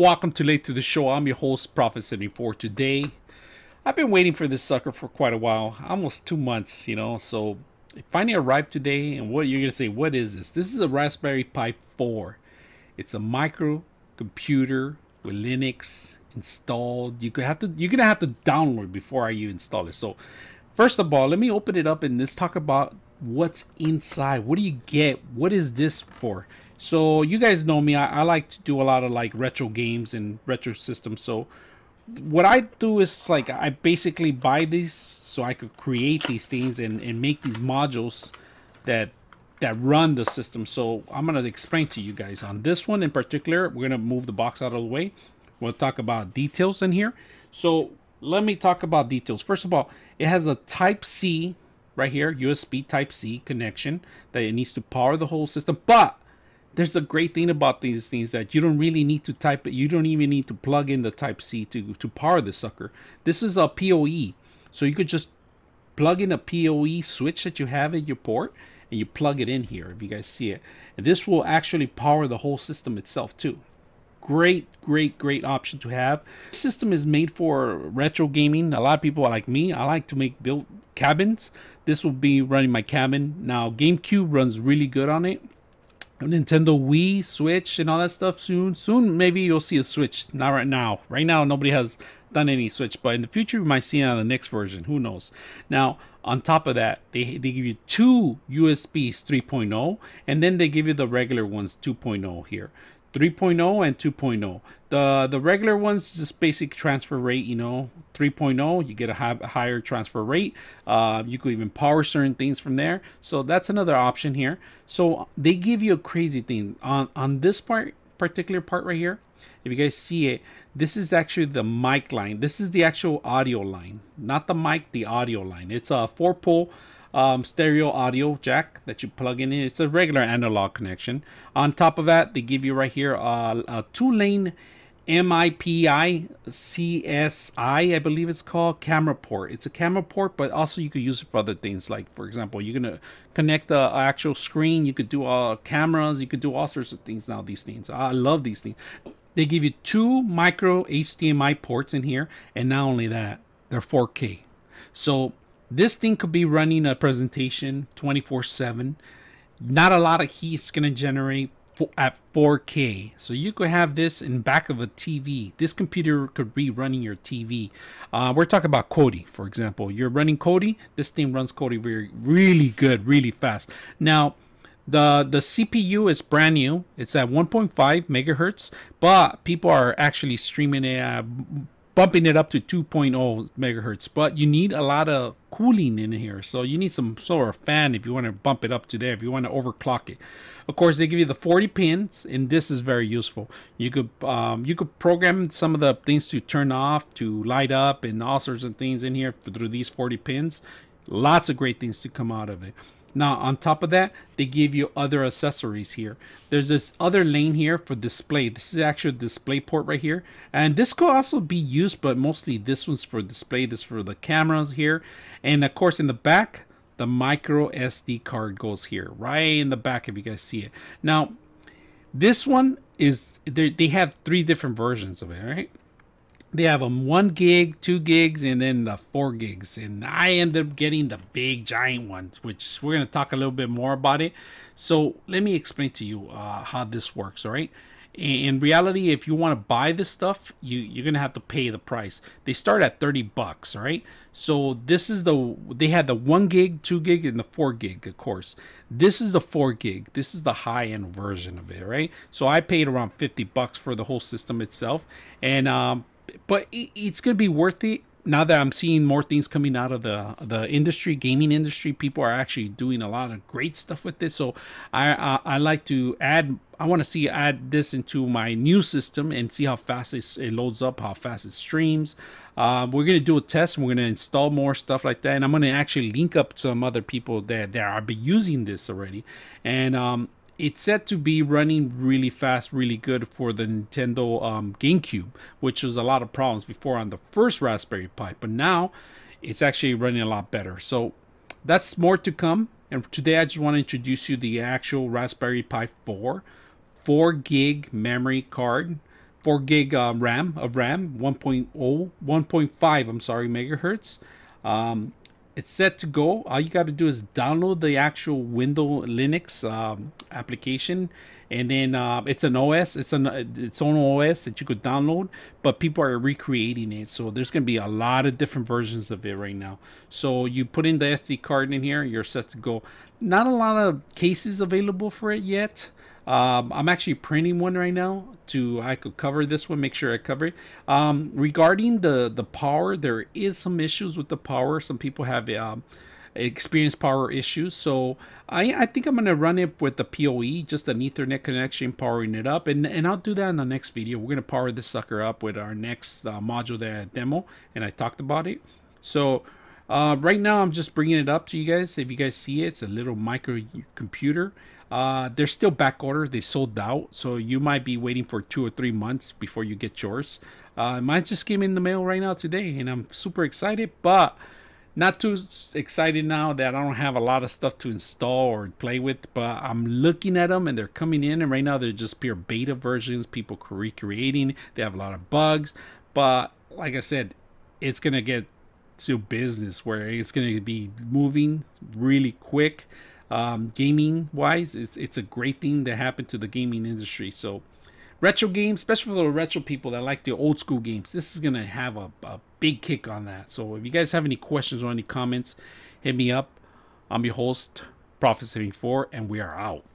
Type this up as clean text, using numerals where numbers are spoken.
Welcome to Late to the Show. I'm your host, Prophet74. Today, I've been waiting for this sucker for quite a while, almost 2 months, so it finally arrived today. And what you're going to say, what is this? This is a Raspberry Pi 4. It's a micro computer with Linux installed. You're going to have to download before you install it. So first of all, let me open it up and let's talk about what's inside. What do you get? What is this for? So you guys know me, I like to do a lot of like retro games and retro systems. So what I do is like I basically buy these so I could create these things and make these modules that run the system. So I'm going to explain to you guys on this one in particular. We're going to move the box out of the way. We'll talk about details in here. So let me talk about details. First of all, it has a Type C right here, USB Type C connection that it needs to power the whole system. But there's a great thing about these things that you don't really need to type it. You don't even need to plug in the Type C to power the sucker. This is a PoE. So you could just plug in a PoE switch that you have in your port and you plug it in here if you guys see it. And this will actually power the whole system itself too. Great option to have. This system is made for retro gaming. A lot of people like me, I like to build cabins. This will be running my cabin. Now GameCube runs really good on it. Nintendo Wii, Switch, and all that stuff soon maybe you'll see a Switch. Not right now. Right now nobody has done any Switch, but in the future we might see it on the next version. Who knows? Now on top of that, they give you two USBs 3.0, and then they give you the regular ones 2.0 here. 3.0 and 2.0. The regular ones just basic transfer rate, 3.0 you get a higher transfer rate. You could even power certain things from there, so that's another option here. So they give you a crazy thing on this particular part right here. If you guys see it, this is actually the mic line. This is the actual audio line, not the mic, the audio line. It's a 4-pole stereo audio jack that you plug in. It's a regular analog connection. On top of that, they give you right here a 2-lane MIPI CSI, I believe it's called, camera port. It's a camera port, but also you could use it for other things. Like for example, you're gonna connect the actual screen. You could do cameras. You could do all sorts of things now. These things, I love these things. They give you 2 micro HDMI ports in here, and not only that, they're 4K. So this thing could be running a presentation 24/7. Not a lot of heat's going to generate at 4K. So you could have this in back of a TV. This computer could be running your TV. We're talking about Kodi, for example. You're running Kodi. This thing runs Kodi really good, really fast. Now, the CPU is brand new. It's at 1.5 megahertz, but people are actually streaming it, bumping it up to 2.0 megahertz, but you need a lot of cooling in here, so you need some sort of fan if you want to bump it up to there, if you want to overclock it. Of course, they give you the 40 pins, and this is very useful. You could program some of the things to turn off, to light up, and all sorts of things in here through these 40 pins. Lots of great things to come out of it. Now, on top of that, they give you other accessories here. There's this other lane here for display. This is actually a display port right here. And this could also be used, but mostly this one's for display. This is for the cameras here. And of course, in the back, the micro SD card goes here, right in the back if you guys see it. Now, this one is, they have 3 different versions of it, right? They have 1 gig, 2 gigs, and then the 4 gigs. And I ended up getting the big giant ones, which we're going to talk a little bit more about it. So let me explain to you how this works, all right? In reality, if you want to buy this stuff, you're going to have to pay the price. They start at $30, all right? So this is they had the 1 gig, 2 gig, and the 4 gig, of course. This is the 4 gig. This is the high-end version of it, right? So I paid around $50 for the whole system itself. And but it's gonna be worth it now that I'm seeing more things coming out of the industry, gaming industry. People are actually doing a lot of great stuff with this. So I like to add. I want to add this into my new system and see how fast it loads up, how fast it streams. We're gonna do a test. And we're gonna install more stuff like that, and I'm gonna actually link up some other people that are using this already. And it's said to be running really fast, really good for the Nintendo GameCube, which was a lot of problems before on the first Raspberry Pi, but now it's actually running a lot better. So that's more to come. And today I just want to introduce you the actual Raspberry Pi 4 gig memory card 4 gig RAM, 1.5, I'm sorry, megahertz. Um, it's set to go. All you got to do is download the actual Windows Linux application, and then it's an OS. It's its own OS that you could download, but people are recreating it. So there's going to be a lot of different versions of it right now. So you put in the SD card in here, you're set to go. Not a lot of cases available for it yet. I'm actually printing one right now I could cover this one, make sure I cover it. Regarding the power, there is some issues with the power. Some people have experienced power issues, so I think I'm gonna run it with the PoE, just an Ethernet connection, powering it up, and I'll do that in the next video. We're gonna power this sucker up with our next module that I demo, and I talked about it. So right now I'm just bringing it up to you guys. If you guys see it, it's a little micro computer. They're still back order. They sold out, so you might be waiting for 2 or 3 months before you get yours. Mine just came in the mail right now today, and I'm super excited, but not too excited now that I don't have a lot of stuff to install or play with. But I'm looking at them, and they're coming in, and right now they're just pure beta versions. People recreating. They have a lot of bugs, but like I said, it's gonna get to business where it's gonna be moving really quick. Gaming wise, it's a great thing that happened to the gaming industry. So retro games, especially for the retro people that like the old school games, this is gonna have a big kick on that. So if you guys have any questions or any comments, hit me up. I'm your host, Prophet 74, and we are out.